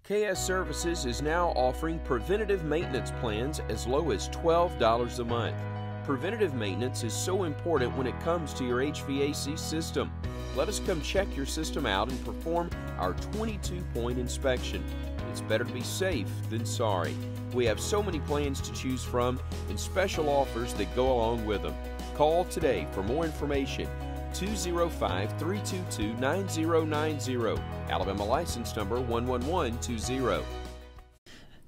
KS Services is now offering preventative maintenance plans as low as $12 a month. Preventative maintenance is so important when it comes to your HVAC system. Let us come check your system out and perform our 22-point inspection. It's better to be safe than sorry. We have so many plans to choose from and special offers that go along with them. Call today for more information. 205-322-9090. Alabama license number 11120.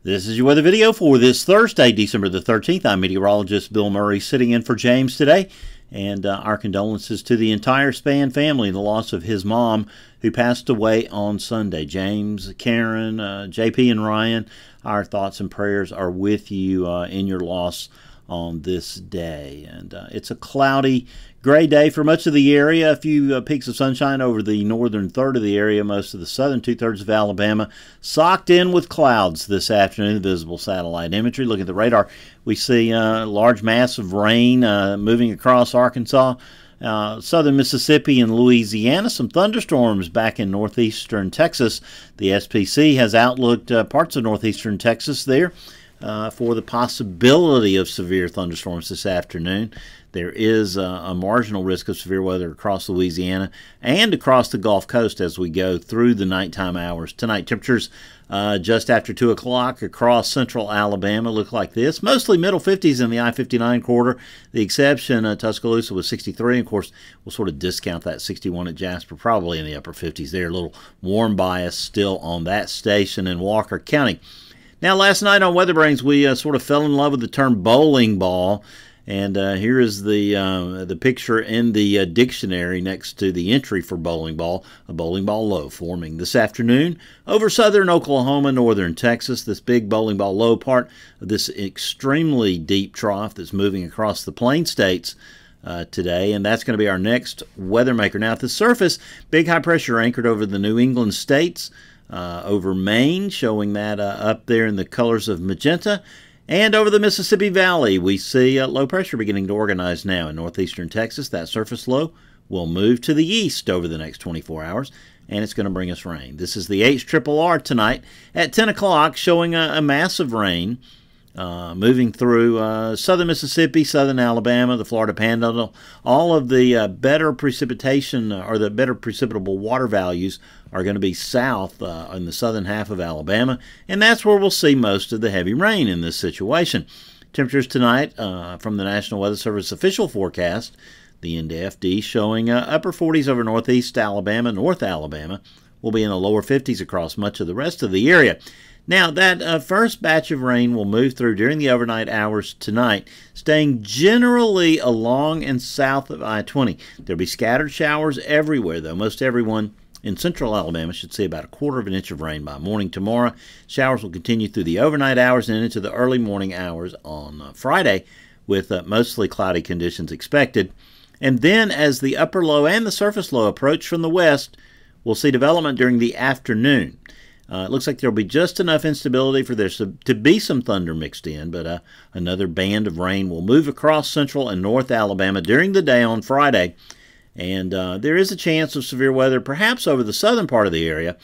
This is your weather video for this Thursday, December the 13th. I'm meteorologist Bill Murray sitting in for James today. And our condolences to the entire Spann family in the loss of his mom, who passed away on Sunday. James, Karen, JP, and Ryan, our thoughts and prayers are with you in your loss on this day. And it's a cloudy, gray day for much of the area. A few peaks of sunshine over the northern third of the area. Most of the southern two-thirds of Alabama socked in with clouds this afternoon. Visible satellite imagery. Looking at the radar, we see a large mass of rain moving across Arkansas, southern Mississippi, and Louisiana. Some thunderstorms back in northeastern Texas. The SPC has outlooked parts of northeastern Texas there for the possibility of severe thunderstorms this afternoon. There is a marginal risk of severe weather across Louisiana and across the Gulf Coast as we go through the nighttime hours tonight. Temperatures just after 2 o'clock across central Alabama look like this. Mostly middle 50s in the I-59 corridor. The exception, Tuscaloosa was 63. Of course, we'll sort of discount that 61 at Jasper, probably in the upper 50s there. A little warm bias still on that station in Walker County. Now, last night on Weather Brains, we sort of fell in love with the term bowling ball. And here is the picture in the dictionary next to the entry for bowling ball. A bowling ball low forming this afternoon over southern Oklahoma, northern Texas. This big bowling ball low part of this extremely deep trough that's moving across the plain states today. And that's going to be our next weather maker. Now, at the surface, big high pressure anchored over the New England states, over Maine, showing that up there in the colors of magenta. And over the Mississippi Valley, we see low pressure beginning to organize now in northeastern Texas. That surface low will move to the east over the next 24 hours, and it's going to bring us rain. This is the HRRR tonight at 10 o'clock, showing a massive rain moving through southern Mississippi, southern Alabama, the Florida Panhandle. All of the better precipitation or the better precipitable water values are going to be south in the southern half of Alabama, and that's where we'll see most of the heavy rain in this situation. Temperatures tonight from the National Weather Service official forecast, the NDFD, showing upper 40s over northeast Alabama, north Alabama. Will be in the lower 50s across much of the rest of the area. Now, that first batch of rain will move through during the overnight hours tonight, staying generally along and south of I-20. There'll be scattered showers everywhere, though. Most everyone in central Alabama should see about 1/4 of an inch of rain by morning tomorrow. Showers will continue through the overnight hours and into the early morning hours on Friday, with mostly cloudy conditions expected. And then, as the upper low and the surface low approach from the west, we'll see development during the afternoon. It looks like there'll be just enough instability for there to be some thunder mixed in, but another band of rain will move across central and north Alabama during the day on Friday. And there is a chance of severe weather, perhaps over the southern part of the area.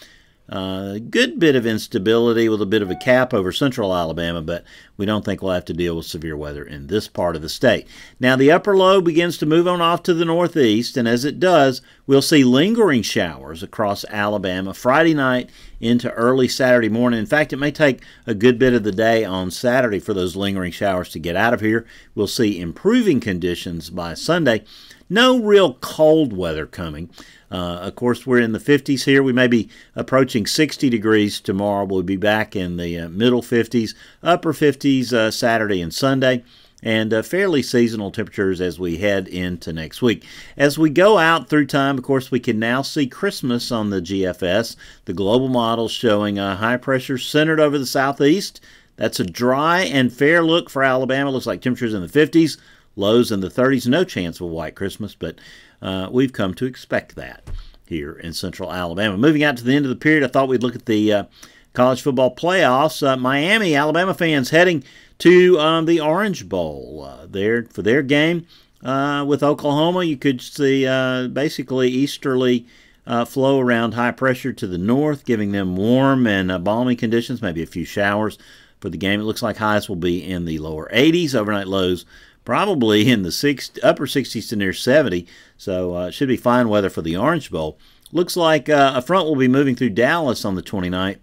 A good bit of instability with a bit of a cap over central Alabama, but we don't think we'll have to deal with severe weather in this part of the state. Now, the upper low begins to move on off to the northeast, and as it does, we'll see lingering showers across Alabama Friday night into early Saturday morning. In fact, it may take a good bit of the day on Saturday for those lingering showers to get out of here. We'll see improving conditions by Sunday. No real cold weather coming. Of course, we're in the 50s here. We may be approaching 60 degrees tomorrow. We'll be back in the middle 50s, upper 50s Saturday and Sunday, and fairly seasonal temperatures as we head into next week. As we go out through time, of course, we can now see Christmas on the GFS. The global model showing high pressure centered over the southeast. That's a dry and fair look for Alabama. Looks like temperatures in the 50s. Lows in the 30s, no chance of a white Christmas, but we've come to expect that here in central Alabama. Moving out to the end of the period, I thought we'd look at the college football playoffs. Miami, Alabama fans heading to the Orange Bowl there for their game with Oklahoma. You could see basically easterly flow around high pressure to the north, giving them warm and balmy conditions, maybe a few showers for the game. It looks like highs will be in the lower 80s, overnight lows probably in the upper 60s to near 70, so it should be fine weather for the Orange Bowl. Looks like a front will be moving through Dallas on the 29th,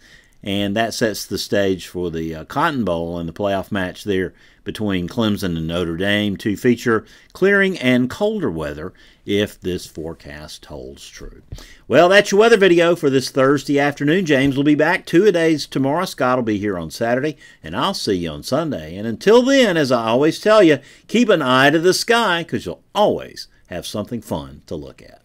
and that sets the stage for the Cotton Bowl and the playoff match there between Clemson and Notre Dame to feature clearing and colder weather if this forecast holds true. Well, that's your weather video for this Thursday afternoon. James will be back 2-a-days tomorrow. Scott will be here on Saturday, and I'll see you on Sunday. And until then, as I always tell you, keep an eye to the sky because you'll always have something fun to look at.